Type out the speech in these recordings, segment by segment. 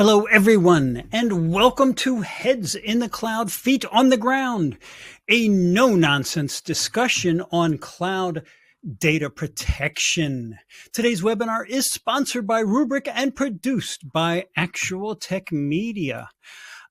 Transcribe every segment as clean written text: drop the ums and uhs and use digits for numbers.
Hello, everyone, and welcome to Heads in the Cloud, Feet on the Ground, a no-nonsense discussion on cloud data protection. Today's webinar is sponsored by Rubrik and produced by Actual Tech Media.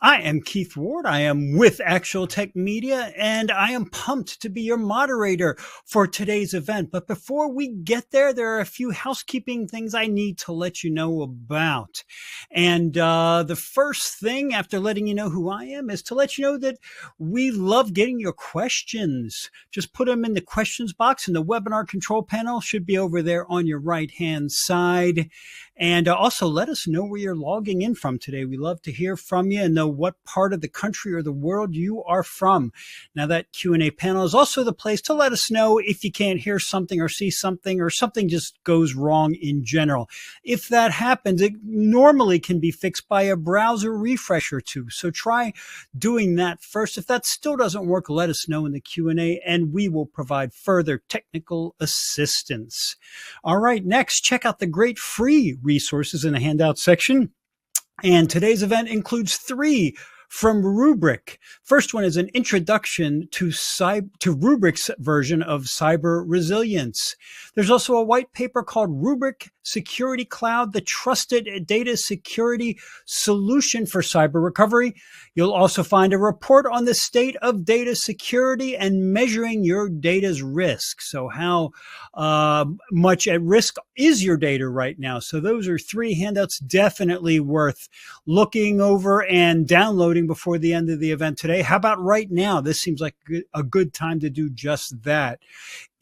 I am Keith Ward. I am with Actual Tech Media, and I am pumped to be your moderator for today's event. But before we get there, there are a few housekeeping things I need to let you know about. And the first thing, after letting you know who I am, is to let you know that we love getting your questions. Just put them in the questions box, and the webinar control panel should be over there on your right-hand side. And also let us know where you're logging in from today. We love to hear from you and know what part of the country or the world you are from. Now, that Q&A panel is also the place to let us know if you can't hear something or see something or something just goes wrong in general. If that happens, it normally can be fixed by a browser refresh or two. So try doing that first. If that still doesn't work, let us know in the Q&A and we will provide further technical assistance. All right, next, check out the great free resources in the handout section. And today's event includes 3 from Rubrik. First one is an introduction to Rubrik's version of cyber resilience. There's also a white paper called Rubrik Security Cloud, the trusted data security solution for cyber recovery. You'll also find a report on the state of data security and measuring your data's risk. So how much at risk is your data right now? So those are 3 handouts definitely worth looking over and downloading before the end of the event today. How about right now? This seems like a good time to do just that.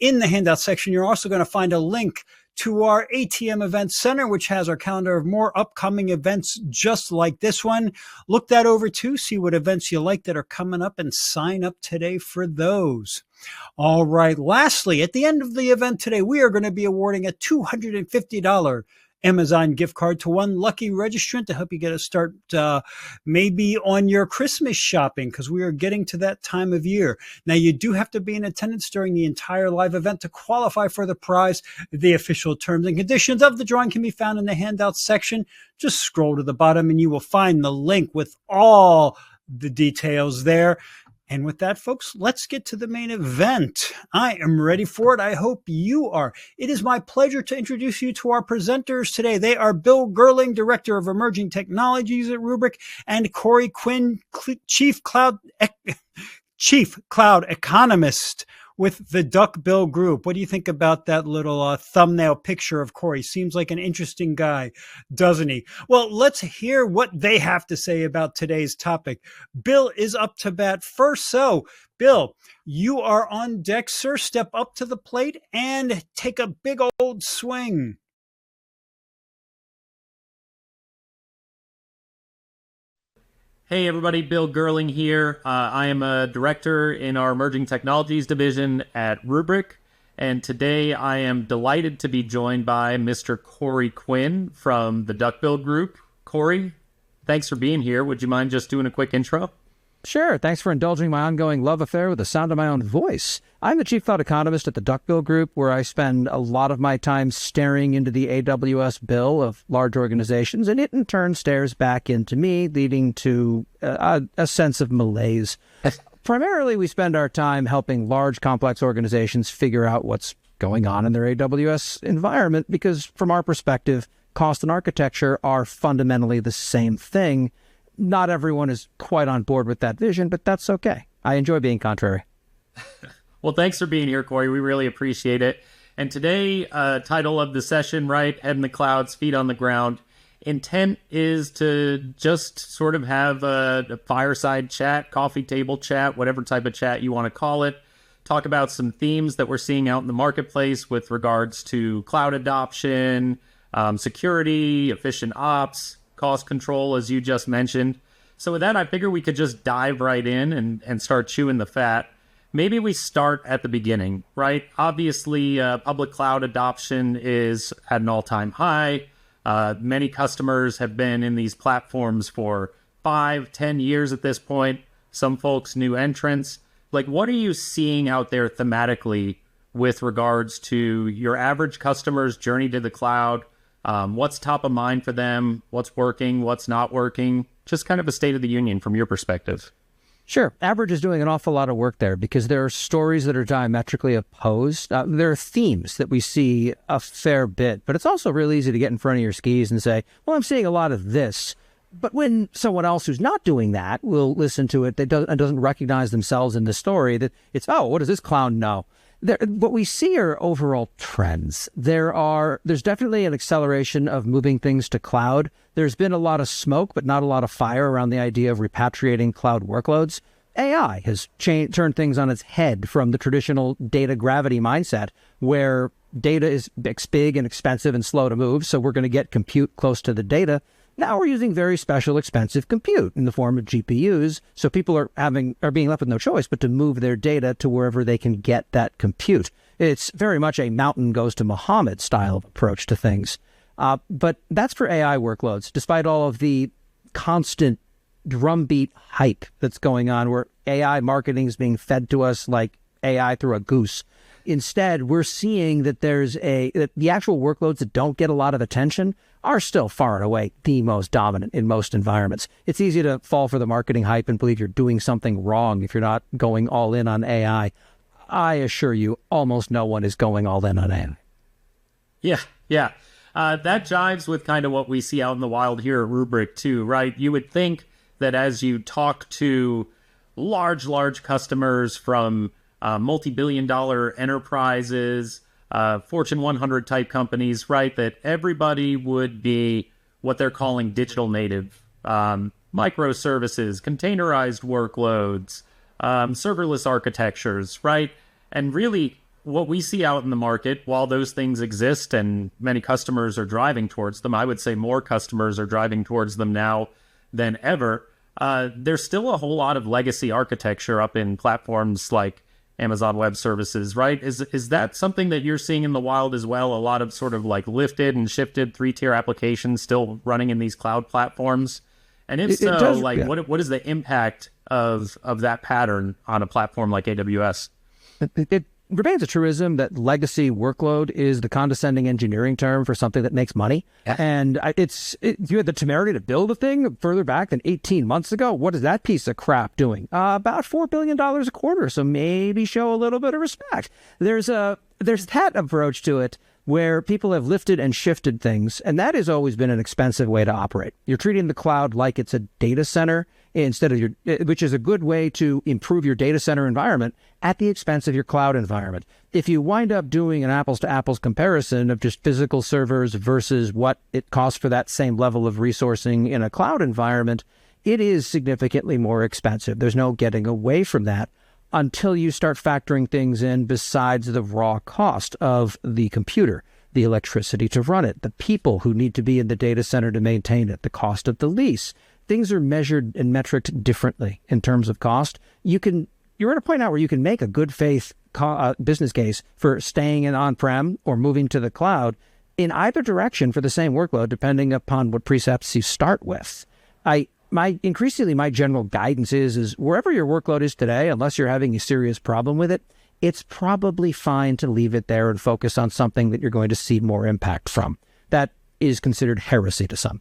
In the handout section, you're also going to find a link to our ATM Event Center, which has our calendar of more upcoming events just like this one. Look that over too, see what events you like that are coming up, and sign up today for those. All right, lastly, at the end of the event today, we are going to be awarding a $250 Amazon gift card to one lucky registrant to help you get a start maybe on your Christmas shopping, because we are getting to that time of year. Now, you do have to be in attendance during the entire live event to qualify for the prize. The official terms and conditions of the drawing can be found in the handouts section. Just scroll to the bottom and you will find the link with all the details there. And with that, folks, let's get to the main event. I am ready for it. I hope you are. It is my pleasure to introduce you to our presenters today. They are Bill Gerling, Director of Emerging Technologies at Rubrik, and Corey Quinn, Chief Cloud Economist with the Duckbill Group. What do you think about that little thumbnail picture of Corey? Seems like an interesting guy, doesn't he? Well, let's hear what they have to say about today's topic. Bill is up to bat first. So, Bill, you are on deck, sir. Step up to the plate and take a big old swing. Hey everybody, Bill Gerling here. I am a director in our Emerging Technologies division at Rubrik, and today I am delighted to be joined by Mr. Corey Quinn from the Duckbill Group. Corey, thanks for being here. Would you mind just doing a quick intro? Sure. Thanks for indulging my ongoing love affair with the sound of my own voice. I'm the Chief Cloud Economist at the Duckbill Group, where I spend a lot of my time staring into the AWS bill of large organizations, and it in turn stares back into me, leading to a sense of malaise. Primarily, we spend our time helping large, complex organizations figure out what's going on in their AWS environment, because from our perspective, cost and architecture are fundamentally the same thing. Not everyone is quite on board with that vision, but that's okay. I enjoy being contrary. Well, thanks for being here, Corey. We really appreciate it. And today, title of the session, right, Head in the Clouds, Feet on the Ground. Intent is to just sort of have a fireside chat, coffee table chat, whatever type of chat you want to call it. Talk about some themes that we're seeing out in the marketplace with regards to cloud adoption, security, efficient ops, cost control, as you just mentioned. So with that, I figure we could just dive right in and start chewing the fat. Maybe we start at the beginning, right? Obviously, public cloud adoption is at an all-time high. Many customers have been in these platforms for 5-10 years at this point. Some folks, new entrants. Like, what are you seeing out there thematically with regards to your average customer's journey to the cloud, What's top of mind for them? What's working? What's not working? Just kind of a state of the union from your perspective. Sure. Average is doing an awful lot of work there because there are stories that are diametrically opposed. There are themes that we see a fair bit, but it's also really easy to get in front of your skis and say, well, I'm seeing a lot of this. But when someone else who's not doing that will listen to it, that doesn't recognize themselves in the story, that it's, oh, what does this clown know? What we see are overall trends. There's definitely an acceleration of moving things to cloud. There's been a lot of smoke, but not a lot of fire around the idea of repatriating cloud workloads. AI has turned things on its head from the traditional data gravity mindset, where data is big and expensive and slow to move, so we're going to get compute close to the data. Now we're using very special, expensive compute in the form of GPUs, so people are being left with no choice but to move their data to wherever they can get that compute. It's very much a mountain goes to Muhammad style of approach to things. But that's for AI workloads, despite all of the constant drumbeat hype that's going on, where AI marketing is being fed to us like AI through a goose. Instead, we're seeing that that the actual workloads that don't get a lot of attention are still far and away the most dominant in most environments. It's easy to fall for the marketing hype and believe you're doing something wrong if you're not going all in on AI. I assure you, almost no one is going all in on AI. Yeah. That jives with kind of what we see out in the wild here at Rubrik too, right? You would think that as you talk to large customers from multi-billion-dollar enterprises, Fortune 100 type companies, right, that everybody would be what they're calling digital native, microservices, containerized workloads, serverless architectures, right? And really what we see out in the market, while those things exist and many customers are driving towards them, I would say more customers are driving towards them now than ever. There's still a whole lot of legacy architecture up in platforms like Amazon Web Services, right? Is that something that you're seeing in the wild as well? A lot of sort of like lifted and shifted 3-tier applications still running in these cloud platforms? And if what is the impact of that pattern on a platform like AWS? It remains a truism that legacy workload is the condescending engineering term for something that makes money. Yeah. And you had the temerity to build a thing further back than 18 months ago. What is that piece of crap doing? About $4 billion a quarter. So maybe show a little bit of respect. There's that approach to it where people have lifted and shifted things. And that has always been an expensive way to operate. You're treating the cloud like it's a data center instead of which is a good way to improve your data center environment at the expense of your cloud environment. If you wind up doing an apples to apples comparison of just physical servers versus what it costs for that same level of resourcing in a cloud environment, it is significantly more expensive. There's no getting away from that until you start factoring things in besides the raw cost of the computer, the electricity to run it, the people who need to be in the data center to maintain it, the cost of the lease. Things are measured and metriced differently in terms of cost. You're at a point now where you can make a good faith business case for staying in on-prem or moving to the cloud in either direction for the same workload, depending upon what precepts you start with. My general guidance is wherever your workload is today, unless you're having a serious problem with it, it's probably fine to leave it there and focus on something that you're going to see more impact from. That is considered heresy to some.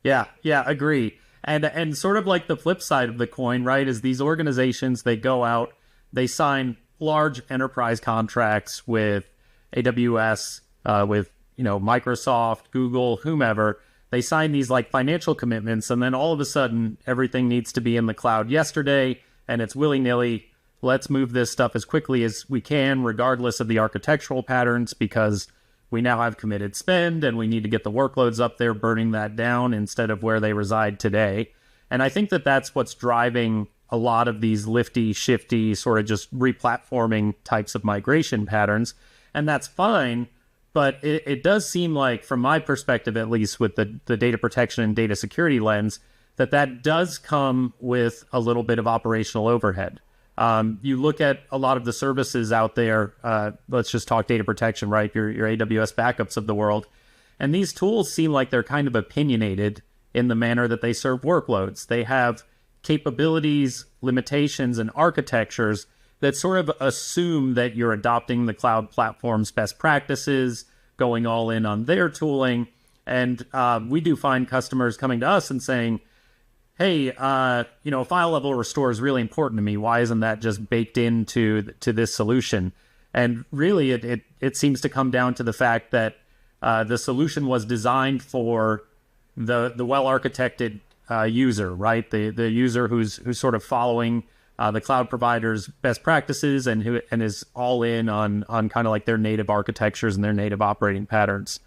Yeah, agree. And sort of like the flip side of the coin, right, is these organizations, they go out, they sign large enterprise contracts with AWS, with Microsoft, Google, whomever. They sign these like financial commitments, and then all of a sudden everything needs to be in the cloud yesterday, and it's willy-nilly. Let's move this stuff as quickly as we can, regardless of the architectural patterns, because we now have committed spend and we need to get the workloads up there, burning that down instead of where they reside today. And I think that that's what's driving a lot of these lifty, shifty, sort of just replatforming types of migration patterns. And that's fine, but it does seem like, from my perspective at least, with the data protection and data security lens, that does come with a little bit of operational overhead. You look at a lot of the services out there, let's just talk data protection, right? Your AWS backups of the world. And these tools seem like they're kind of opinionated in the manner that they serve workloads. They have capabilities, limitations, and architectures that sort of assume that you're adopting the cloud platform's best practices, going all in on their tooling. And we do find customers coming to us and saying, hey, file level restore is really important to me. Why isn't that just baked into this solution? And really, it seems to come down to the fact that the solution was designed for the well-architected user, right? The user who's sort of following the cloud provider's best practices and is all in on kind of like their native architectures and their native operating patterns.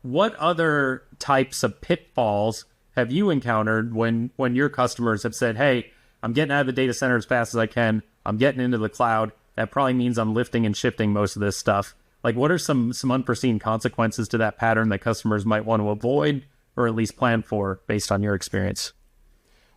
What other types of pitfalls have you encountered when your customers have said, hey, I'm getting out of the data center as fast as I can, I'm getting into the cloud, that probably means I'm lifting and shifting most of this stuff. Like, what are some unforeseen consequences to that pattern that customers might want to avoid or at least plan for based on your experience?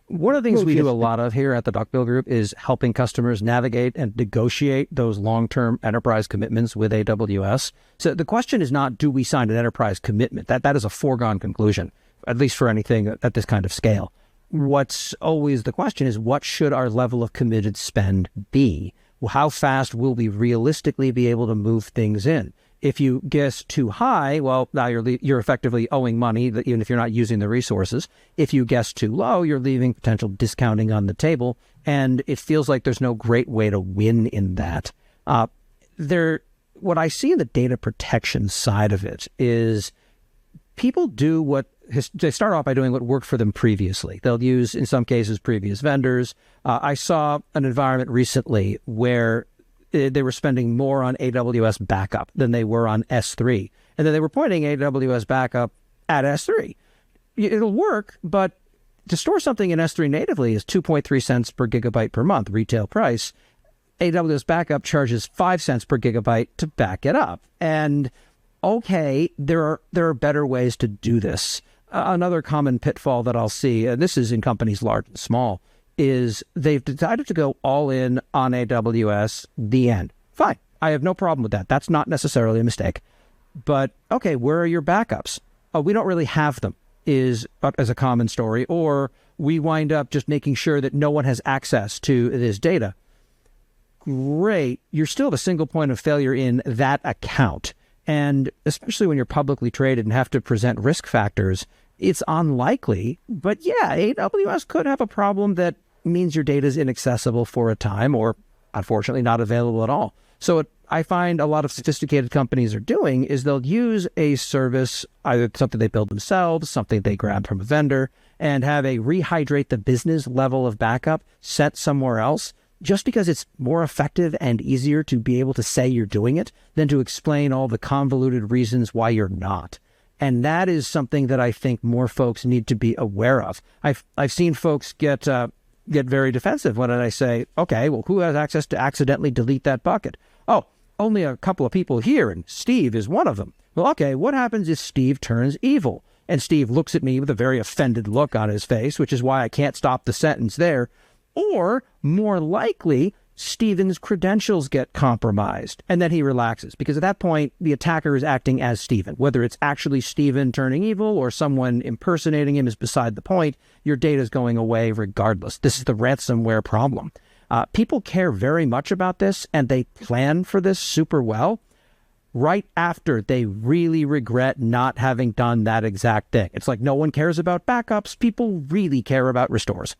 One of the things we do a lot of here at the Duckbill Group is helping customers navigate and negotiate those long-term enterprise commitments with AWS. So the question is not, do we sign an enterprise commitment? That is a foregone conclusion, at least for anything at this kind of scale. What's always the question is, what should our level of committed spend be? How fast will we realistically be able to move things in? If you guess too high, well, now you're effectively owing money, even if you're not using the resources. If you guess too low, you're leaving potential discounting on the table, and it feels like there's no great way to win in that. What I see in the data protection side of it is people do they start off by doing what worked for them previously. They'll use, in some cases, previous vendors. I saw an environment recently where they were spending more on AWS backup than they were on S3. And then they were pointing AWS backup at S3. It'll work, but to store something in S3 natively is 2.3 cents per gigabyte per month, retail price. AWS backup charges 5 cents per gigabyte to back it up. And okay, there are better ways to do this. Another common pitfall that I'll see, and this is in companies large and small, is they've decided to go all in on AWS, the end. Fine. I have no problem with that. That's not necessarily a mistake. But, okay, where are your backups? Oh, we don't really have them, as a common story. Or we wind up just making sure that no one has access to this data. Great. You're still the single point of failure in that account. And especially when you're publicly traded and have to present risk factors, it's unlikely. But yeah, AWS could have a problem that means your data is inaccessible for a time or, unfortunately, not available at all. So what I find a lot of sophisticated companies are doing is they'll use a service, either something they build themselves, something they grab from a vendor, and have a rehydrate the business level of backup set somewhere else, just because it's more effective and easier to be able to say you're doing it than to explain all the convoluted reasons why you're not. And that is something that I think more folks need to be aware of. I've seen folks get very defensive when I say, okay, well, who has access to accidentally delete that bucket? Oh, only a couple of people here, and Steve is one of them. Well, okay, what happens if Steve turns evil? And Steve looks at me with a very offended look on his face, which is why I can't stop the sentence there. Or, more likely, Steven's credentials get compromised, and then he relaxes, because at that point, the attacker is acting as Steven. Whether it's actually Steven turning evil or someone impersonating him is beside the point. Your data is going away regardless. This is the ransomware problem. People care very much about this, and they plan for this super well right after they really regret not having done that exact thing. It's like no one cares about backups. People really care about restores.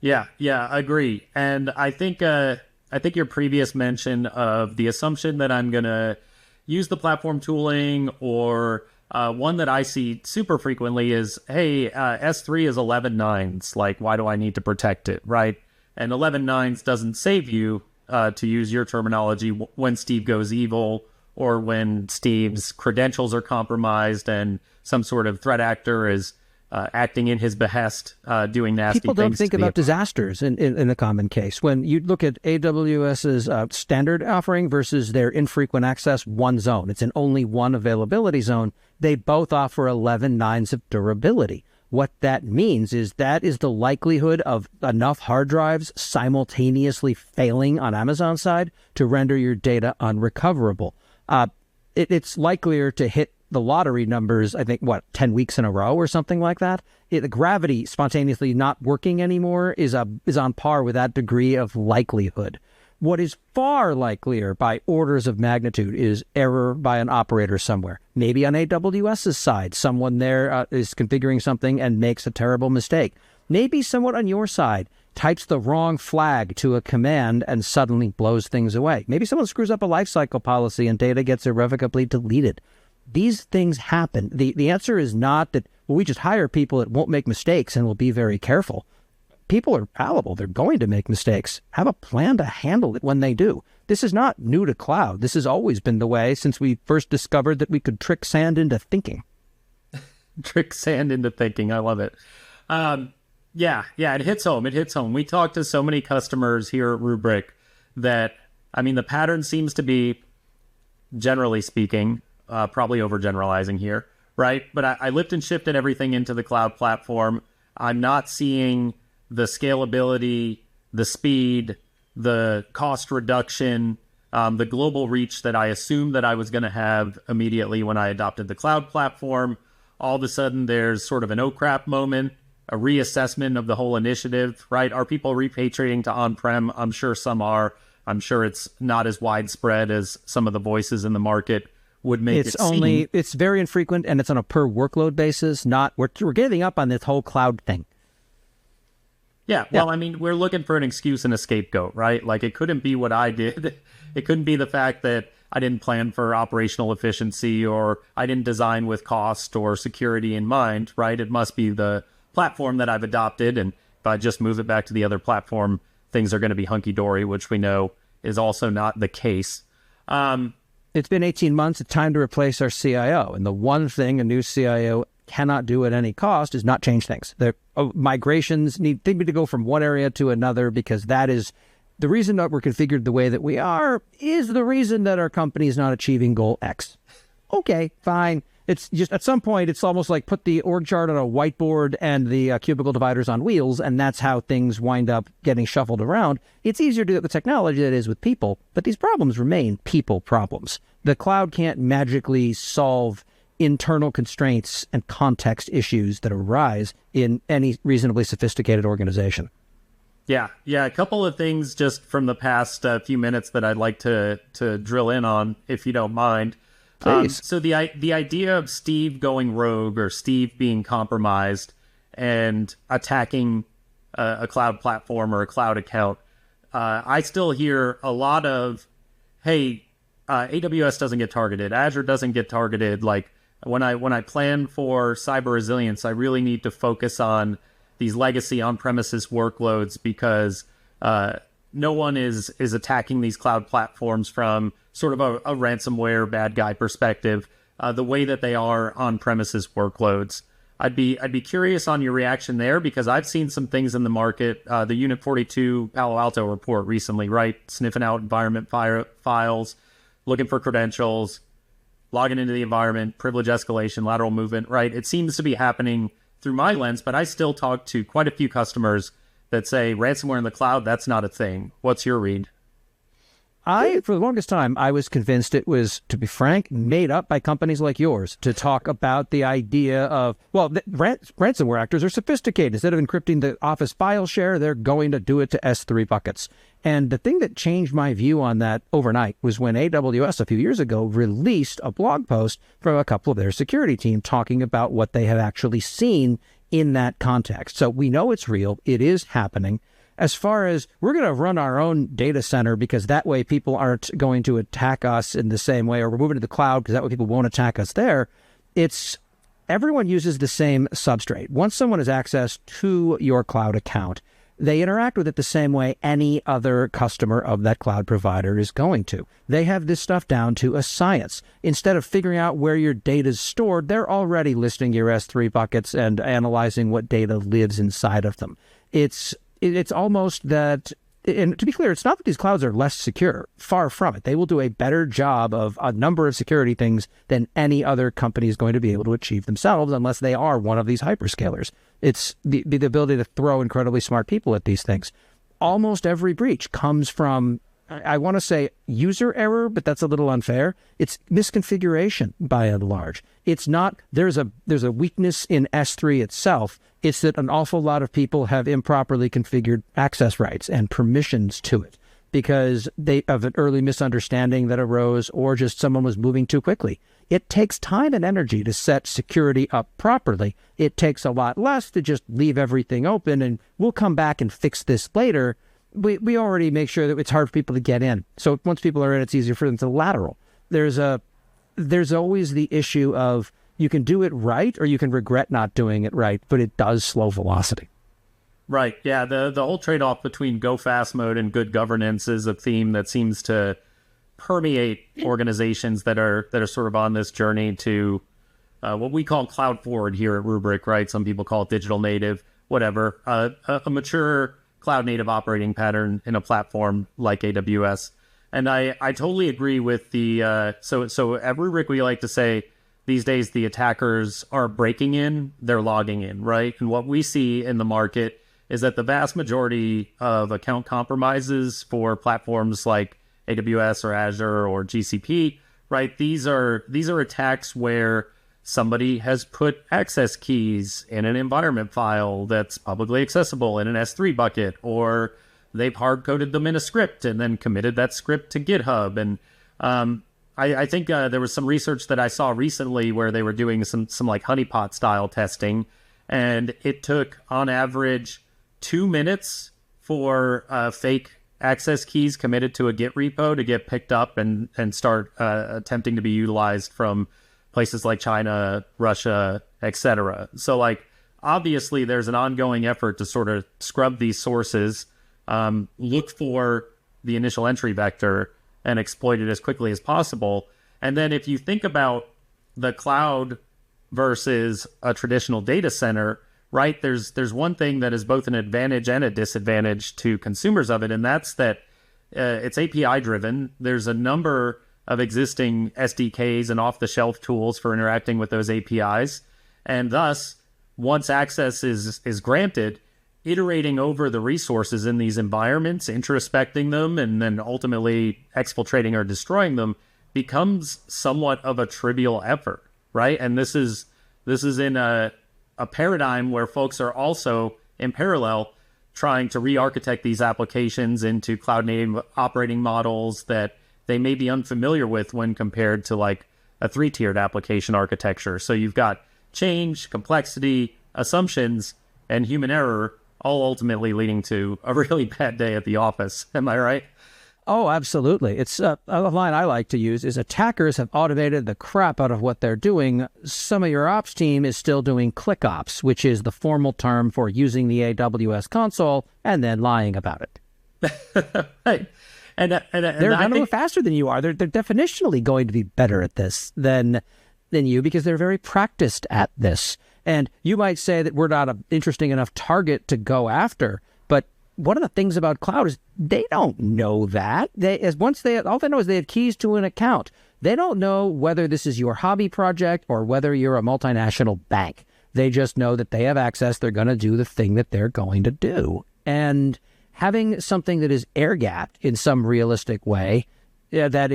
Yeah, I agree. And I think your previous mention of the assumption that I'm going to use the platform tooling, or one that I see super frequently is, hey, S3 is 11.9s. Like, why do I need to protect it, right? And 11.9s doesn't save you, to use your terminology, when Steve goes evil or when Steve's credentials are compromised and some sort of threat actor is acting in his behest, doing nasty things. People don't think about disasters in a common case. When you look at AWS's standard offering versus their infrequent access one zone, it's in only one availability zone. They both offer 11.9s of durability. What that means is that is the likelihood of enough hard drives simultaneously failing on Amazon side to render your data unrecoverable. It's likelier to hit the lottery numbers, I think, 10 weeks in a row or something like that. The gravity spontaneously not working anymore is on par with that degree of likelihood. What is far likelier by orders of magnitude is error by an operator somewhere. Maybe on AWS's side, someone there is configuring something and makes a terrible mistake. Maybe someone on your side types the wrong flag to a command and suddenly blows things away. Maybe someone screws up a lifecycle policy and data gets irrevocably deleted. These things happen. The answer is not that, well, we just hire people that won't make mistakes and will be very careful. People are fallible. They're going to make mistakes. Have a plan to handle it when they do. This is not new to cloud. This has always been the way since we first discovered that we could trick sand into thinking. Trick sand into thinking. I love it. Yeah, it hits home. It hits home. We talk to so many customers here at Rubrik that, I mean, the pattern seems to be, generally speaking, probably overgeneralizing here, right? But I lift and shifted everything into the cloud platform. I'm not seeing the scalability, the speed, the cost reduction, the global reach that I assumed that I was going to have immediately when I adopted the cloud platform. All of a sudden, there's sort of an oh crap moment, a reassessment of the whole initiative, right? Are people repatriating to on-prem? I'm sure some are. I'm sure it's not as widespread as some of the voices in the market would make it seem. It's very infrequent, and it's on a per workload basis. We're giving up on this whole cloud thing. Yeah, well, I mean, we're looking for an excuse and a scapegoat, right? Like, it couldn't be what I did. It couldn't be the fact that I didn't plan for operational efficiency or I didn't design with cost or security in mind, right? It must be the platform that I've adopted, and if I just move it back to the other platform, things are going to be hunky-dory, which we know is also not the case. It's been 18 months. It's time to replace our CIO, and the one thing a new CIO cannot do at any cost is not change things. Migrations need to go from one area to another, because that is the reason that we're configured the way that we are, is the reason that our company is not achieving goal X. Okay, fine. It's just at some point, it's almost like put the org chart on a whiteboard and the cubicle dividers on wheels, and that's how things wind up getting shuffled around. It's easier to do it with technology than it is with people, but these problems remain people problems. The cloud can't magically solve internal constraints and context issues that arise in any reasonably sophisticated organization. Yeah. A couple of things just from the past few minutes that I'd like to drill in on, if you don't mind. Please. So the idea of Steve going rogue or Steve being compromised and attacking a cloud platform or a cloud account, I still hear a lot of, hey, AWS doesn't get targeted, Azure doesn't get targeted. Like, when I plan for cyber resilience, I really need to focus on these legacy on-premises workloads because no one is attacking these cloud platforms from sort of a ransomware bad guy perspective, the way that they are on-premises workloads. I'd be curious on your reaction there, because I've seen some things in the market. The Unit 42 Palo Alto report recently, right? Sniffing out environment files, looking for credentials, logging into the environment, privilege escalation, lateral movement, right? It seems to be happening through my lens, but I still talk to quite a few customers that say ransomware in the cloud, that's not a thing. What's your read? For the longest time, I was convinced it was, to be frank, made up by companies like yours to talk about the idea of, well, ransomware actors are sophisticated. Instead of encrypting the Office file share, they're going to do it to S3 buckets. And the thing that changed my view on that overnight was when AWS a few years ago released a blog post from a couple of their security team talking about what they have actually seen in that context. So we know it's real. It is happening. As far as we're going to run our own data center because that way people aren't going to attack us in the same way, or we're moving to the cloud because that way people won't attack us there. It's everyone uses the same substrate. Once someone has access to your cloud account, they interact with it the same way any other customer of that cloud provider is going to. They have this stuff down to a science. Instead of figuring out where your data is stored, they're already listing your S3 buckets and analyzing what data lives inside of them. It's almost that, and to be clear, it's not that these clouds are less secure. Far from it. They will do a better job of a number of security things than any other company is going to be able to achieve themselves unless they are one of these hyperscalers. It's the ability to throw incredibly smart people at these things. Almost every breach comes from, I want to say user error, but that's a little unfair. It's misconfiguration by and large. It's not, there's a weakness in S3 itself. It's that an awful lot of people have improperly configured access rights and permissions to it. because of an early misunderstanding that arose, or just someone was moving too quickly. It takes time and energy to set security up properly. It takes a lot less to just leave everything open and we'll come back and fix this later. We already make sure that it's hard for people to get in. So once people are in, it's easier for them to lateral. There's always the issue of you can do it right or you can regret not doing it right, but it does slow velocity. Right. Yeah. The whole trade-off between go fast mode and good governance is a theme that seems to permeate organizations that are sort of on this journey to what we call cloud forward here at Rubrik, right? Some people call it digital native, whatever. A mature cloud native operating pattern in a platform like AWS. And I totally agree with the so at Rubrik we like to say these days the attackers are breaking in, they're logging in, right? And what we see in the market is that the vast majority of account compromises for platforms like AWS or Azure or GCP, right? These are attacks where somebody has put access keys in an environment file that's publicly accessible in an S3 bucket, or they've hard-coded them in a script and then committed that script to GitHub. And I think there was some research that I saw recently where they were doing some like honeypot-style testing, and it took, on average, 2 minutes for fake access keys committed to a Git repo to get picked up and start attempting to be utilized from places like China, Russia, etc. So, like, obviously, there's an ongoing effort to sort of scrub these sources, look for the initial entry vector, and exploit it as quickly as possible. And then if you think about the cloud versus a traditional data center, right, there's one thing that is both an advantage and a disadvantage to consumers of it, and that's that it's API driven. There's a number of existing SDKs and off-the-shelf tools for interacting with those APIs, and thus, once access is granted, iterating over the resources in these environments, introspecting them, and then ultimately exfiltrating or destroying them becomes somewhat of a trivial effort, right? And this is in a paradigm where folks are also, in parallel, trying to re-architect these applications into cloud-native operating models that they may be unfamiliar with when compared to like a 3-tiered application architecture. So you've got change, complexity, assumptions, and human error, all ultimately leading to a really bad day at the office. Am I right? Oh, absolutely. It's a line I like to use is attackers have automated the crap out of what they're doing. Some of your ops team is still doing click ops, which is the formal term for using the AWS console and then lying about it. Right. And they're going to move faster than you are. They're definitionally going to be better at this than you because they're very practiced at this. And you might say that we're not an interesting enough target to go after, but one of the things about cloud is they don't know that. All they know is they have keys to an account. They don't know whether this is your hobby project or whether you're a multinational bank. They just know that they have access. They're going to do the thing that they're going to do. And having something that is air-gapped in some realistic way, that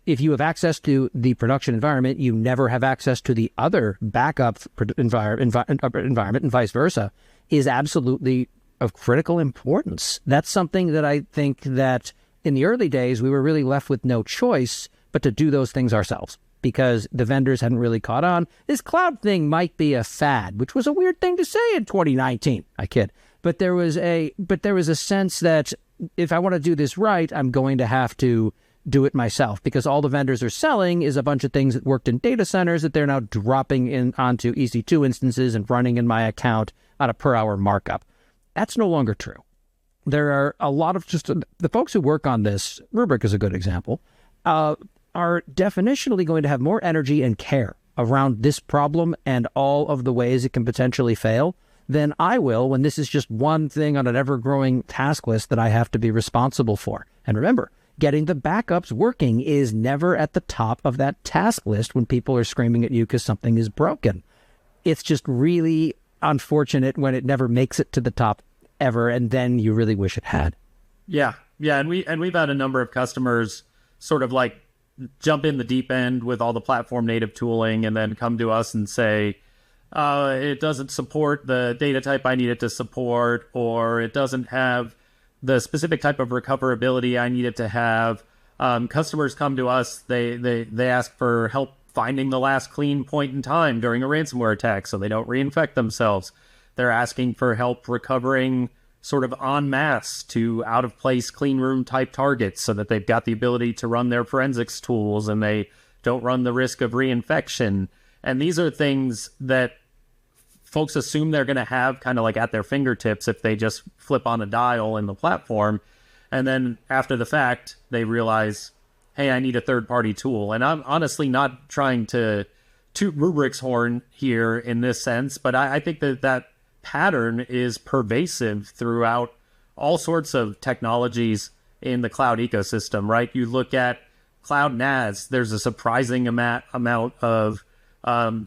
if you have access to the production environment, you never have access to the other backup environment and vice versa, is absolutely of critical importance. That's something that I think that in the early days, we were really left with no choice but to do those things ourselves because the vendors hadn't really caught on. This cloud thing might be a fad, which was a weird thing to say in 2019. I kid. But there was a sense that if I want to do this right, I'm going to have to do it myself because all the vendors are selling is a bunch of things that worked in data centers that they're now dropping in onto EC2 instances and running in my account on a per hour markup. That's no longer true. There are a lot of the folks who work on this, Rubrik is a good example, are definitionally going to have more energy and care around this problem and all of the ways it can potentially fail than I will when this is just one thing on an ever-growing task list that I have to be responsible for. And remember, getting the backups working is never at the top of that task list when people are screaming at you because something is broken. It's just really unfortunate when it never makes it to the top ever, and then you really wish it had. Yeah, and we've had a number of customers sort of like jump in the deep end with all the platform native tooling and then come to us and say, it doesn't support the data type I need it to support, or it doesn't have the specific type of recoverability I needed to have. Customers come to us, they ask for help finding the last clean point in time during a ransomware attack so they don't reinfect themselves. They're asking for help recovering sort of en masse to out-of-place clean room type targets so that they've got the ability to run their forensics tools and they don't run the risk of reinfection. And these are things that folks assume they're going to have kind of like at their fingertips if they just flip on a dial in the platform. And then after the fact, they realize, hey, I need a third-party tool. And I'm honestly not trying to toot Rubrik's horn here in this sense, but I think that pattern is pervasive throughout all sorts of technologies in the cloud ecosystem, right? You look at Cloud NAS, there's a surprising amount of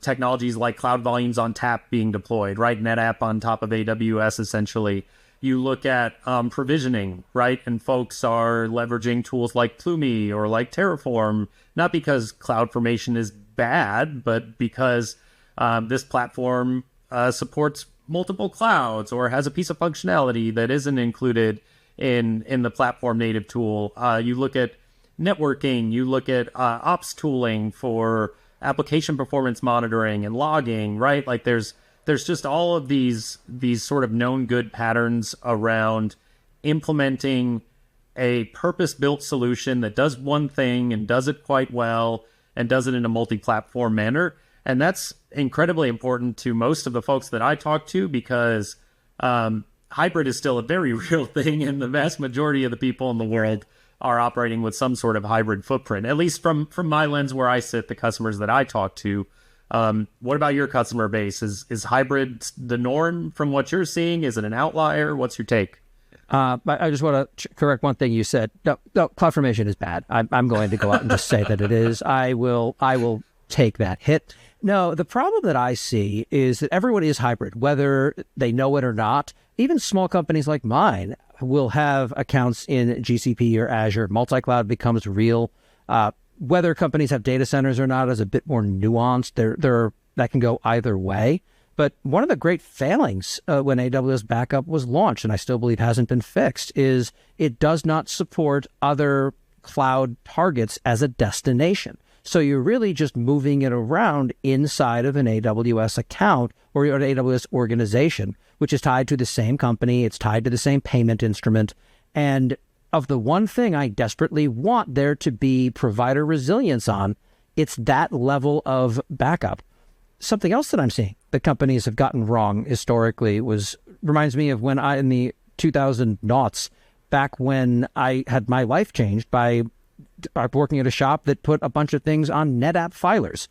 technologies like Cloud Volumes on Tap being deployed, right? NetApp on top of AWS, essentially. You look at provisioning, right? And folks are leveraging tools like Plumi or like Terraform, not because CloudFormation is bad, but because this platform supports multiple clouds or has a piece of functionality that isn't included in the platform native tool. You look at networking, you look at ops tooling for application performance monitoring and logging, right? Like there's just all of these sort of known good patterns around implementing a purpose-built solution that does one thing and does it quite well and does it in a multi-platform manner. And that's incredibly important to most of the folks that I talk to because hybrid is still a very real thing, and the vast majority of the people in the world are operating with some sort of hybrid footprint, at least from my lens where I sit, the customers that I talk to. What about your customer base? Is hybrid the norm from what you're seeing? Is it an outlier? What's your take? I just want to correct one thing you said. No, CloudFormation is bad. I'm going to go out and just say that it is. I will take that hit. No, the problem that I see is that everyone is hybrid, whether they know it or not. Even small companies like mine will have accounts in GCP or Azure. Multi-cloud becomes real. Whether companies have data centers or not is a bit more nuanced. That can go either way. But one of the great failings when AWS Backup was launched, and I still believe hasn't been fixed, is it does not support other cloud targets as a destination. So you're really just moving it around inside of an AWS account or an AWS organization, which is tied to the same company. It's tied to the same payment instrument. And of the one thing I desperately want there to be provider resilience on, it's that level of backup. Something else that I'm seeing that companies have gotten wrong historically reminds me of when in the 2000 noughts, back when I had my life changed by working at a shop that put a bunch of things on NetApp filers.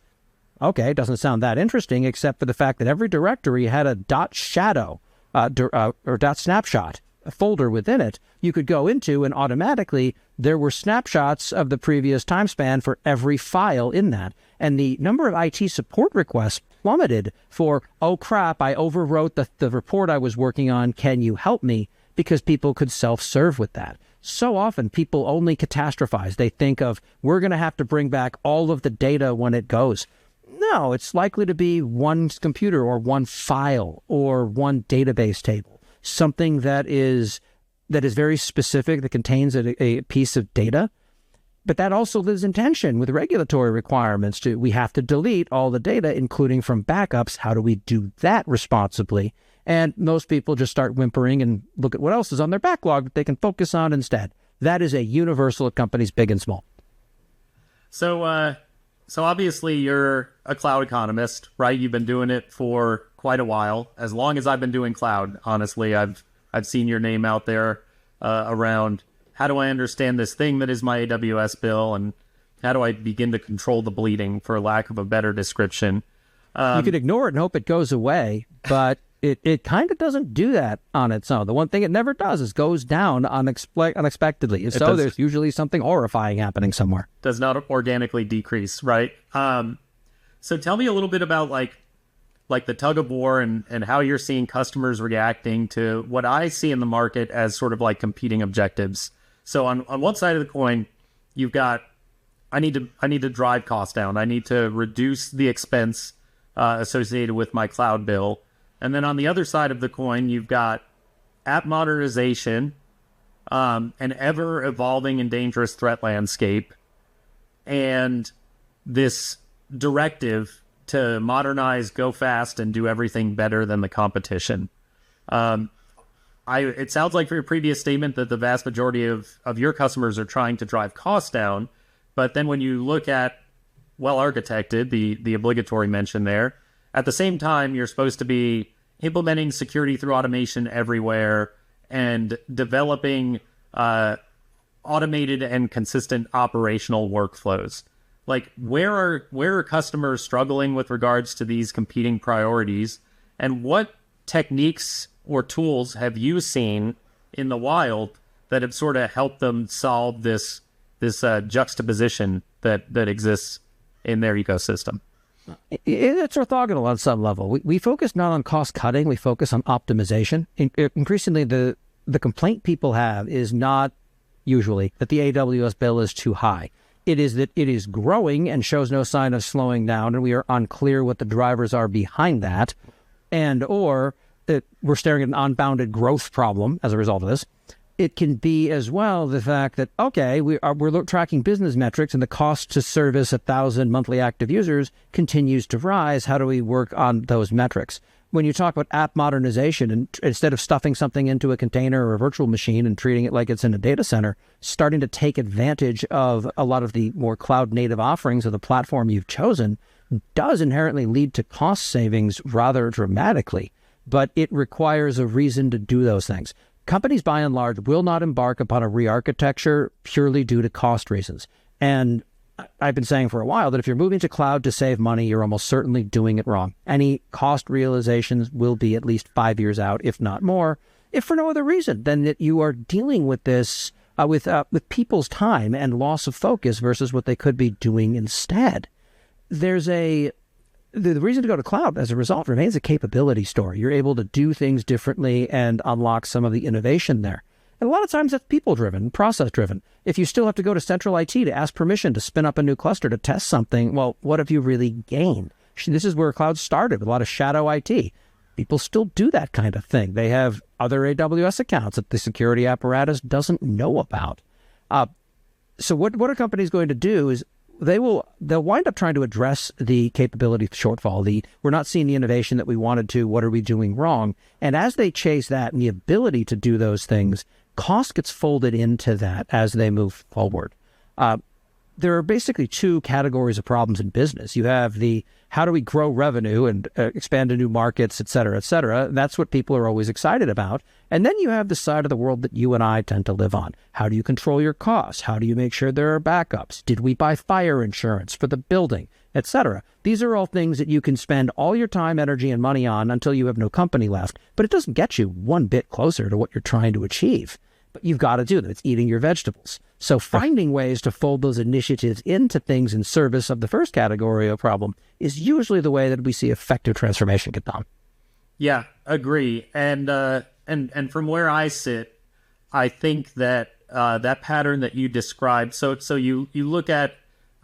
Okay, doesn't sound that interesting, except for the fact that every directory had a .shadow or .snapshot, a folder within it you could go into, and automatically there were snapshots of the previous time span for every file in that. And the number of IT support requests plummeted for, oh crap, I overwrote the report I was working on, can you help me? Because people could self-serve with that. So often people only catastrophize. They think of, we're going to have to bring back all of the data when it goes. No, it's likely to be one computer or one file or one database table, something that is very specific, that contains a piece of data. But that also lives in tension with regulatory requirements. We have to delete all the data, including from backups. How do we do that responsibly? And most people just start whimpering and look at what else is on their backlog that they can focus on instead. That is a universal at companies big and small. So obviously you're a cloud economist, right? You've been doing it for quite a while. As long as I've been doing cloud, honestly, I've seen your name out there around how do I understand this thing that is my AWS bill, and how do I begin to control the bleeding, for lack of a better description. You could ignore it and hope it goes away, but it kind of doesn't do that on its own. The one thing it never does is goes down unexpectedly. There's usually something horrifying happening somewhere. Does not organically decrease, right? So tell me a little bit about like the tug of war and how you're seeing customers reacting to what I see in the market as sort of like competing objectives. So on one side of the coin, you've got, I need to drive costs down. I need to reduce the expense associated with my cloud bill. And then on the other side of the coin, you've got app modernization, an ever-evolving and dangerous threat landscape, and this directive to modernize, go fast, and do everything better than the competition. It sounds like from your previous statement that the vast majority of your customers are trying to drive costs down, but then when you look at well-architected, the obligatory mention there, at the same time, you're supposed to be implementing security through automation everywhere and developing automated and consistent operational workflows. Like, where are customers struggling with regards to these competing priorities, and what techniques or tools have you seen in the wild that have sort of helped them solve this juxtaposition that exists in their ecosystem? It's orthogonal on some level. We focus not on cost cutting, we focus on optimization. Increasingly, the complaint people have is not usually that the AWS bill is too high. It is that it is growing and shows no sign of slowing down, and we are unclear what the drivers are behind that, or that we're staring at an unbounded growth problem as a result of this. It can be as well the fact that, okay, we're tracking business metrics and the cost to service 1,000 monthly active users continues to rise. How do we work on those metrics? When you talk about app modernization, and instead of stuffing something into a container or a virtual machine and treating it like it's in a data center, starting to take advantage of a lot of the more cloud-native offerings of the platform you've chosen does inherently lead to cost savings rather dramatically, but it requires a reason to do those things. Companies, by and large, will not embark upon a re-architecture purely due to cost reasons. And I've been saying for a while that if you're moving to cloud to save money, you're almost certainly doing it wrong. Any cost realizations will be at least 5 years out, if not more, if for no other reason than that you are dealing with this with people's time and loss of focus versus what they could be doing instead. The reason to go to cloud as a result remains a capability story. You're able to do things differently and unlock some of the innovation there. And a lot of times that's people-driven, process-driven. If you still have to go to central IT to ask permission to spin up a new cluster to test something, well, what have you really gained? This is where cloud started, with a lot of shadow IT. People still do that kind of thing. They have other AWS accounts that the security apparatus doesn't know about. So what are companies going to do is they'll wind up trying to address the capability shortfall. We're not seeing the innovation that we wanted to. What are we doing wrong? And as they chase that and the ability to do those things, cost gets folded into that as they move forward. There are basically two categories of problems in business. You have the how do we grow revenue and expand to new markets, et cetera, et cetera. That's what people are always excited about. And then you have the side of the world that you and I tend to live on. How do you control your costs? How do you make sure there are backups? Did we buy fire insurance for the building, et cetera? These are all things that you can spend all your time, energy, and money on until you have no company left. But it doesn't get you one bit closer to what you're trying to achieve. But you've got to do that. It's eating your vegetables. So finding ways to fold those initiatives into things in service of the first category of problem is usually the way that we see effective transformation get done. Yeah, agree. And from where I sit, I think that that pattern that you described, so you look at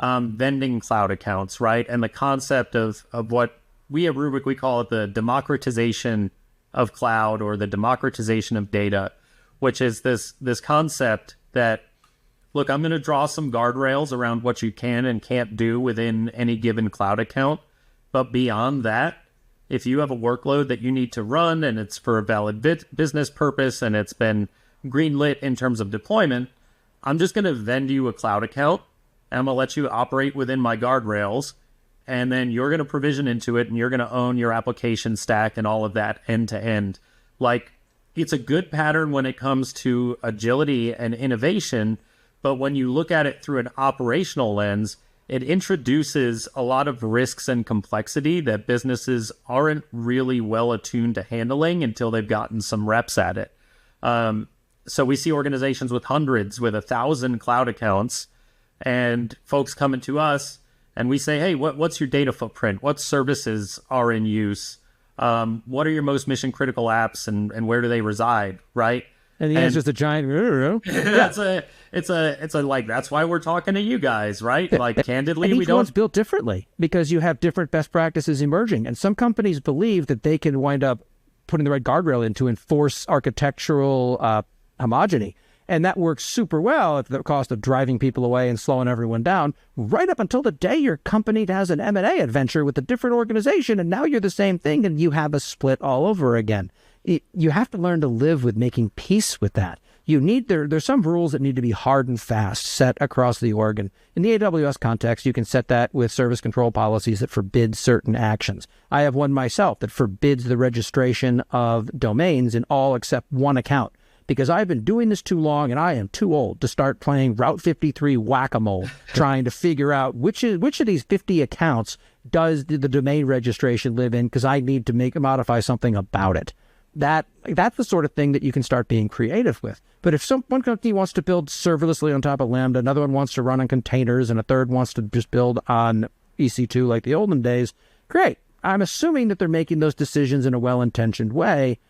vending cloud accounts, right? And the concept of what we at Rubrik, we call it the democratization of cloud or the democratization of data, which is this concept that, look, I'm going to draw some guardrails around what you can and can't do within any given cloud account. But beyond that, if you have a workload that you need to run and it's for a valid business purpose and it's been greenlit in terms of deployment, I'm just going to vend you a cloud account and I'm going to let you operate within my guardrails. And then you're going to provision into it and you're going to own your application stack and all of that end to end. Like, it's a good pattern when it comes to agility and innovation, but when you look at it through an operational lens, it introduces a lot of risks and complexity that businesses aren't really well attuned to handling until they've gotten some reps at it. So we see organizations with hundreds, with 1,000 cloud accounts, and folks coming to us and we say, hey, what's your data footprint? What services are in use? What are your most mission critical apps and where do they reside? Right. And the answer is a giant. It's a like, that's why we're talking to you guys, right? Like, candidly, and we each don't. one's built differently because you have different best practices emerging. And some companies believe that they can wind up putting the right guardrail in to enforce architectural homogeny. And that works super well at the cost of driving people away and slowing everyone down, right up until the day your company has an M&A adventure with a different organization, and now you're the same thing, and you have a split all over again. You have to learn to live with making peace with that. There's some rules that need to be hard and fast set across the org. And in the AWS context, you can set that with service control policies that forbid certain actions. I have one myself that forbids the registration of domains in all except one account, because I've been doing this too long and I am too old to start playing Route 53 whack-a-mole trying to figure out which of these 50 accounts does the domain registration live in, because I need to modify something about it. That's the sort of thing that you can start being creative with. But if one company wants to build serverlessly on top of Lambda, another one wants to run on containers, and a third wants to just build on EC2 like the olden days, great. I'm assuming that they're making those decisions in a well-intentioned way.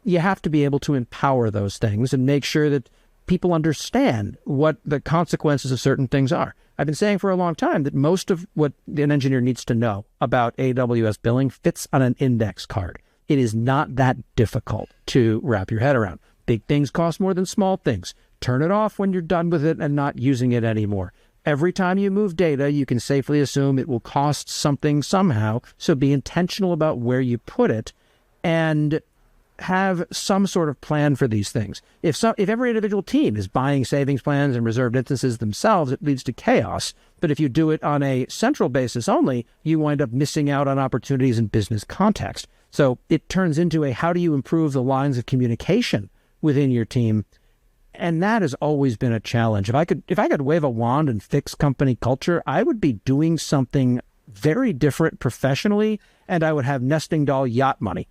You have to be able to empower those things and make sure that people understand what the consequences of certain things are. I've been saying for a long time that most of what an engineer needs to know about AWS billing fits on an index card. It is not that difficult to wrap your head around. Big things cost more than small things. Turn it off when you're done with it and not using it anymore. Every time you move data, you can safely assume it will cost something somehow, so be intentional about where you put it and have some sort of plan for these things. If every individual team is buying savings plans and reserved instances themselves, it leads to chaos. But if you do it on a central basis only, you wind up missing out on opportunities in business context. So it turns into how do you improve the lines of communication within your team? And that has always been a challenge. If I could wave a wand and fix company culture, I would be doing something very different professionally, and I would have nesting doll yacht money.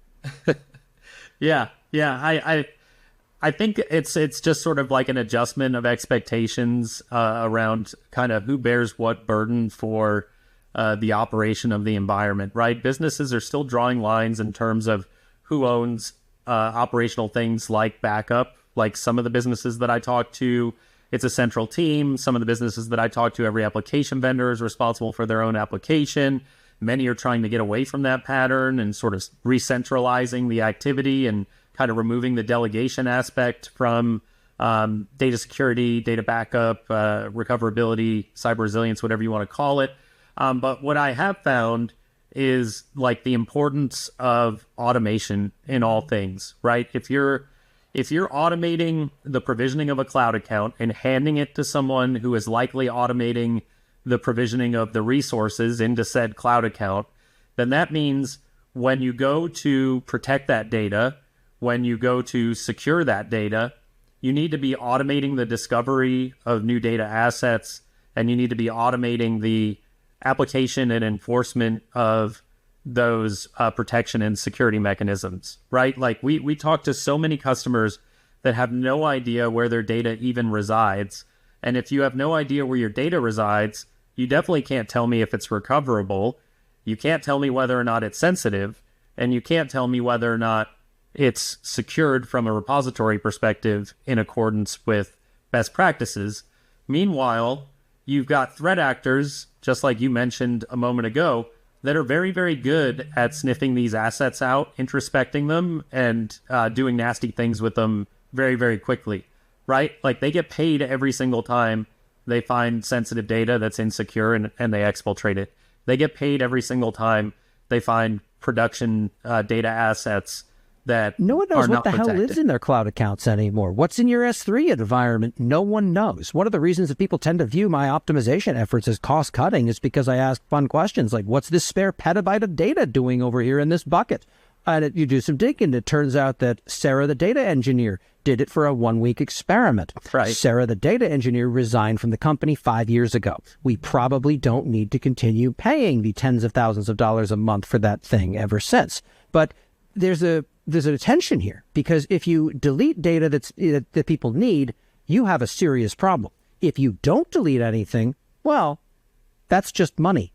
Yeah. I think it's just sort of like an adjustment of expectations around kind of who bears what burden for the operation of the environment, right? Businesses are still drawing lines in terms of who owns operational things like backup. Like some of the businesses that I talk to, it's a central team. Some of the businesses that I talk to, every application vendor is responsible for their own application. Many are trying to get away from that pattern and sort of re-centralizing the activity and kind of removing the delegation aspect from data security, data backup, recoverability, cyber resilience, whatever you want to call it. But what I have found is like the importance of automation in all things, right? If you're automating the provisioning of a cloud account and handing it to someone who is likely automating the provisioning of the resources into said cloud account, then that means when you go to protect that data, when you go to secure that data, you need to be automating the discovery of new data assets, and you need to be automating the application and enforcement of those protection and security mechanisms, right? Like we talk to so many customers that have no idea where their data even resides. And if you have no idea where your data resides, you definitely can't tell me if it's recoverable. You can't tell me whether or not it's sensitive, and you can't tell me whether or not it's secured from a repository perspective in accordance with best practices. Meanwhile, you've got threat actors, just like you mentioned a moment ago, that are very, very good at sniffing these assets out, introspecting them, and doing nasty things with them very, very quickly, right? Like they get paid every single time they find sensitive data that's insecure and they exfiltrate it. They get paid every single time they find production data assets that no one knows are what not the protected. hell lives in their cloud accounts anymore. What's in your S3 environment? No one knows. One of the reasons that people tend to view my optimization efforts as cost cutting is because I ask fun questions like, what's this spare petabyte of data doing over here in this bucket? And you do some digging. It turns out that Sarah, the data engineer, did it for a 1-week experiment. Right. Sarah, the data engineer, resigned from the company 5 years ago. We probably don't need to continue paying the tens of thousands of dollars a month for that thing ever since. But there's a tension here, because if you delete data that people need, you have a serious problem. If you don't delete anything, well, that's just money.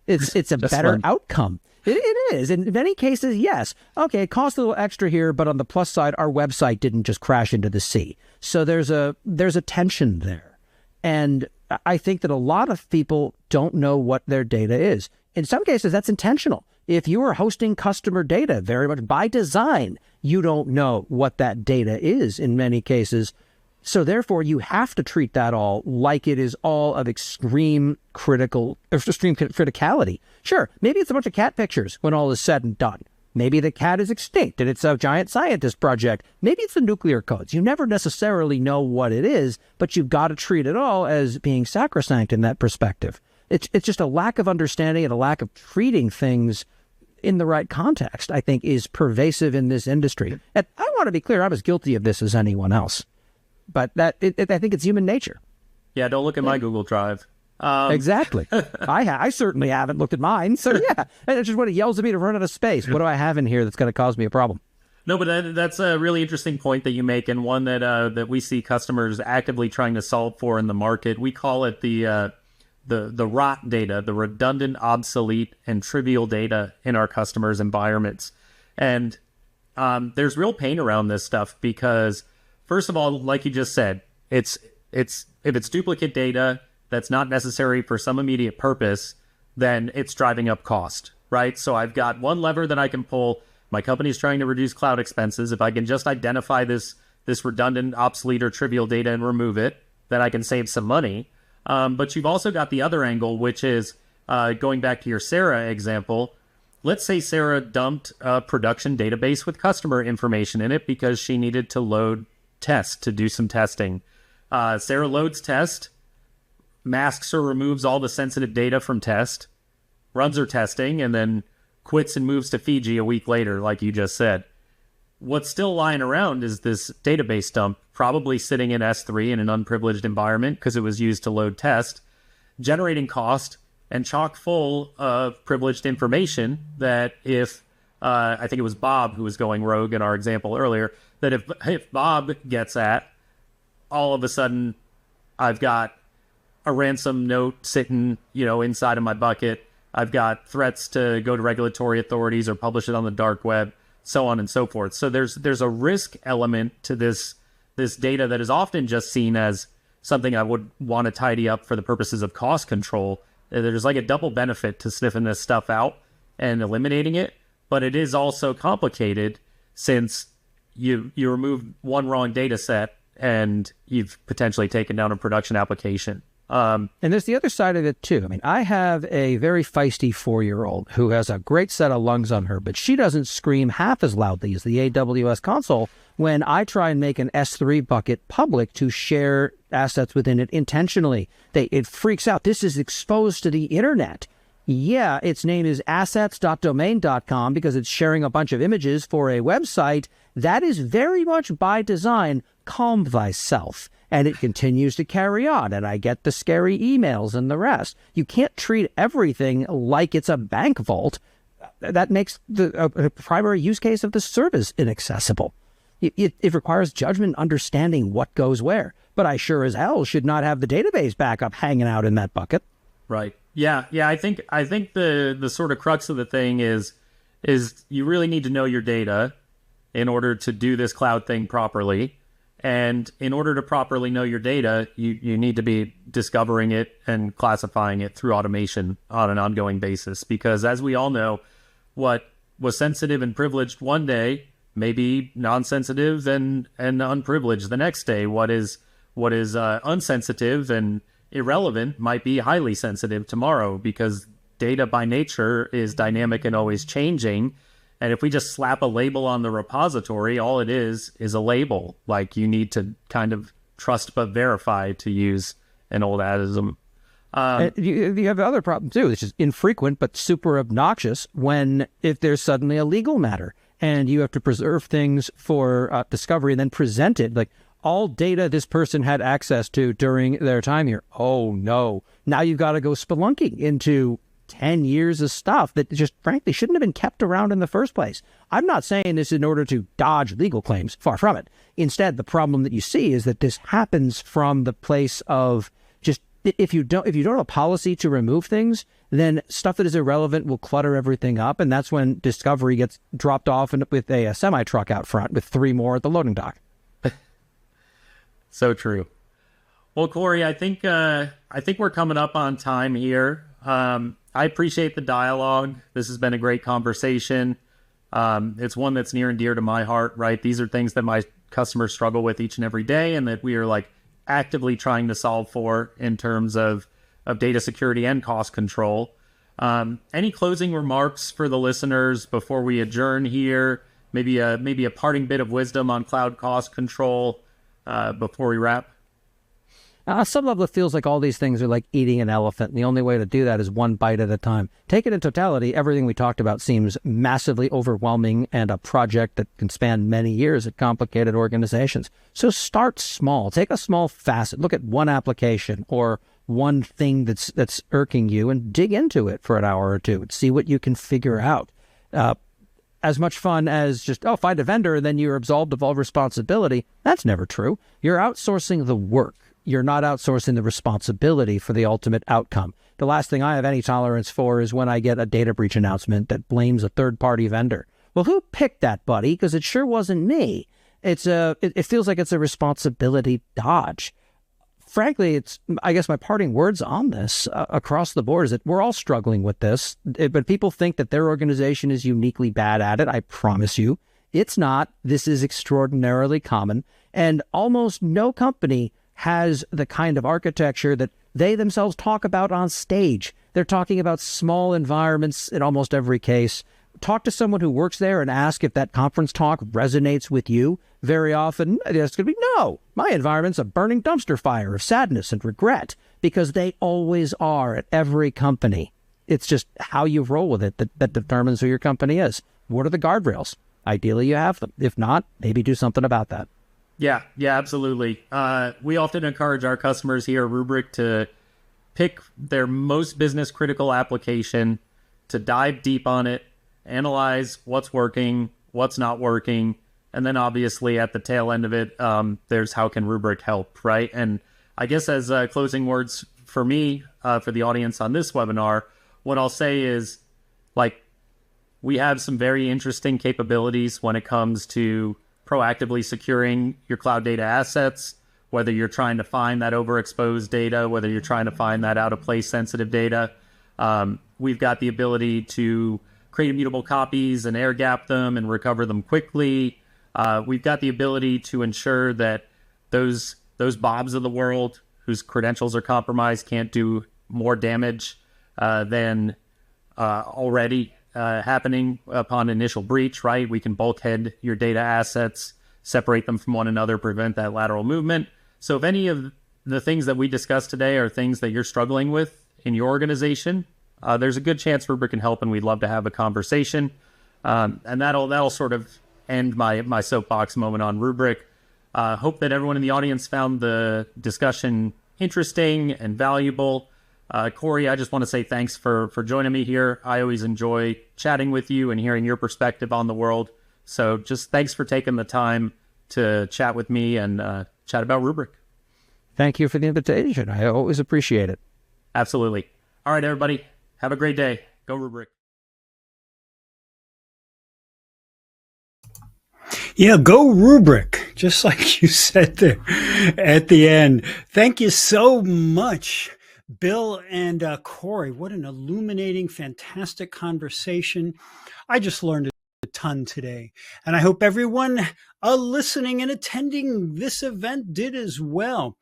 It's a better outcome. It is. In many cases, yes. Okay, it costs a little extra here, but on the plus side, our website didn't just crash into the sea. So there's a tension there. And I think that a lot of people don't know what their data is. In some cases, that's intentional. If you are hosting customer data very much by design, you don't know what that data is in many cases. So therefore, you have to treat that all like it is all of extreme criticality. Sure, maybe it's a bunch of cat pictures when all is said and done. Maybe the cat is extinct and it's a giant scientist project. Maybe it's the nuclear codes. You never necessarily know what it is, but you've got to treat it all as being sacrosanct in that perspective. It's just a lack of understanding and a lack of treating things in the right context, I think, is pervasive in this industry. And I want to be clear, I'm as guilty of this as anyone else. But I think it's human nature. Yeah, don't look at my Google Drive. Exactly. I certainly haven't looked at mine. So yeah, it's just when it yells at me to run out of space. What do I have in here that's going to cause me a problem? No, but that's a really interesting point that you make, and one that we see customers actively trying to solve for in the market. We call it the ROT data, the redundant, obsolete, and trivial data in our customers' environments. And there's real pain around this stuff because, first of all, like you just said, if it's duplicate data that's not necessary for some immediate purpose, then it's driving up cost, right? So I've got one lever that I can pull. My company's trying to reduce cloud expenses. If I can just identify this redundant, obsolete, or trivial data and remove it, then I can save some money. But you've also got the other angle, which is going back to your Sarah example. Let's say Sarah dumped a production database with customer information in it because she needed to load tests to do some testing. Sarah loads test, masks or removes all the sensitive data from test, runs her testing, and then quits and moves to Fiji a week later, like you just said. What's still lying around is this database dump, probably sitting in S3 in an unprivileged environment because it was used to load test, generating cost and chock full of privileged information that if, I think it was Bob who was going rogue in our example earlier, that if Bob gets at, all of a sudden I've got a ransom note sitting, inside of my bucket. I've got threats to go to regulatory authorities or publish it on the dark web, so on and so forth. So there's a risk element to this data that is often just seen as something I would want to tidy up for the purposes of cost control. There's like a double benefit to sniffing this stuff out and eliminating it, but it is also complicated since you remove one wrong data set and you've potentially taken down a production application. And there's the other side of it, too. I mean, I have a very feisty 4-year-old who has a great set of lungs on her, but she doesn't scream half as loudly as the AWS console when I try and make an S3 bucket public to share assets within it intentionally. It freaks out. This is exposed to the internet. Yeah, its name is assets.domain.com because it's sharing a bunch of images for a website. That is very much by design. Calm thyself. And it continues to carry on, and I get the scary emails and the rest. You can't treat everything like it's a bank vault. That makes the primary use case of the service inaccessible. It requires judgment, understanding what goes where. But I sure as hell should not have the database backup hanging out in that bucket. Right. Yeah. I think the sort of crux of the thing is you really need to know your data in order to do this cloud thing properly. And in order to properly know your data, you need to be discovering it and classifying it through automation on an ongoing basis. Because as we all know, what was sensitive and privileged one day may be non-sensitive and unprivileged the next day. What is unsensitive and irrelevant might be highly sensitive tomorrow, because data by nature is dynamic and always changing. And if we just slap a label on the repository, all it is a label. Like, you need to kind of trust but verify, to use an old adism. You have the other problem, too, which is infrequent but super obnoxious if there's suddenly a legal matter and you have to preserve things for discovery and then present it. Like, all data this person had access to during their time here. Oh, no. Now you've got to go spelunking into 10 years of stuff that just frankly shouldn't have been kept around in the first place. I'm not saying this in order to dodge legal claims, far from it. Instead, the problem that you see is that this happens from the place of just, if you don't have a policy to remove things, then stuff that is irrelevant will clutter everything up, and that's when discovery gets dropped off with a semi-truck out front with 3 more at the loading dock. So true. Well, Corey, I think we're coming up on time here. I appreciate the dialogue. This has been a great conversation. It's one that's near and dear to my heart, right? These are things that my customers struggle with each and every day, and that we are like actively trying to solve for in terms of data security and cost control. Any closing remarks for the listeners before we adjourn here? Maybe a parting bit of wisdom on cloud cost control before we wrap? On some level, it feels like all these things are like eating an elephant. And the only way to do that is one bite at a time. Taken in totality, everything we talked about seems massively overwhelming and a project that can span many years at complicated organizations. So start small. Take a small facet. Look at one application or one thing that's irking you and dig into it for an hour or two and see what you can figure out. As much fun as just, find a vendor and then you're absolved of all responsibility. That's never true. You're outsourcing the work. You're not outsourcing the responsibility for the ultimate outcome. The last thing I have any tolerance for is when I get a data breach announcement that blames a third-party vendor. Well, who picked that, buddy? Because it sure wasn't me. It feels like it's a responsibility dodge. Frankly, I guess my parting words on this across the board is that we're all struggling with this, but people think that their organization is uniquely bad at it. I promise you, it's not. This is extraordinarily common, and almost no company has the kind of architecture that they themselves talk about on stage. They're talking about small environments in almost every case. Talk to someone who works there and ask if that conference talk resonates with you. Very often, it's going to be, no, my environment's a burning dumpster fire of sadness and regret, because they always are at every company. It's just how you roll with it that determines who your company is. What are the guardrails? Ideally, you have them. If not, maybe do something about that. Yeah, absolutely. We often encourage our customers here at Rubrik to pick their most business critical application, to dive deep on it, analyze what's working, what's not working, and then obviously at the tail end of it, there's how can Rubrik help, right? And I guess as closing words for me, for the audience on this webinar, what I'll say is, like, we have some very interesting capabilities when it comes to proactively securing your cloud data assets, whether you're trying to find that overexposed data, whether you're trying to find that out-of-place sensitive data. We've got the ability to create immutable copies and air gap them and recover them quickly. We've got the ability to ensure that those Bobs of the world whose credentials are compromised can't do more damage than already happening upon initial breach, right? We can bulkhead your data assets, separate them from one another, prevent that lateral movement. So if any of the things that we discussed today are things that you're struggling with in your organization, there's a good chance Rubrik can help, and we'd love to have a conversation. And that'll sort of end my soapbox moment on Rubrik. Hope that everyone in the audience found the discussion interesting and valuable. Corey, I just want to say thanks for joining me here. I always enjoy chatting with you and hearing your perspective on the world. So just thanks for taking the time to chat with me and chat about Rubrik. Thank you for the invitation. I always appreciate it. Absolutely. All right, everybody. Have a great day. Go Rubrik. Yeah, go Rubrik, just like you said there at the end. Thank you so much, Bill and Corey. What an illuminating, fantastic conversation. I just learned a ton today, and I hope everyone listening and attending this event did as well.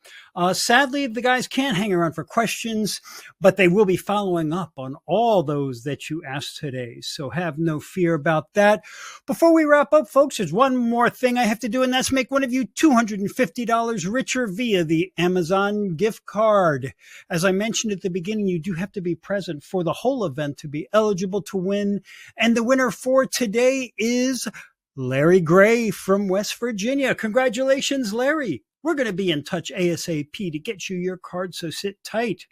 Sadly, the guys can't hang around for questions, but they will be following up on all those that you asked today. So have no fear about that. Before we wrap up, folks, there's one more thing I have to do, and that's make one of you $250 richer via the Amazon gift card. As I mentioned at the beginning, you do have to be present for the whole event to be eligible to win. And the winner for today is Larry Gray from West Virginia. Congratulations, Larry. We're going to be in touch ASAP to get you your card, so sit tight.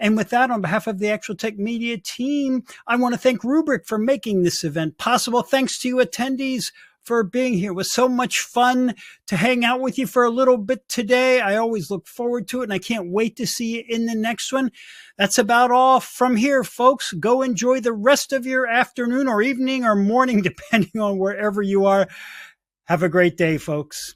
And with that, on behalf of the Actual Tech Media team, I want to thank Rubrik for making this event possible. Thanks to you attendees for being here. It was so much fun to hang out with you for a little bit today. I always look forward to it, and I can't wait to see you in the next one. That's about all from here, folks. Go enjoy the rest of your afternoon or evening or morning, depending on wherever you are. Have a great day, folks.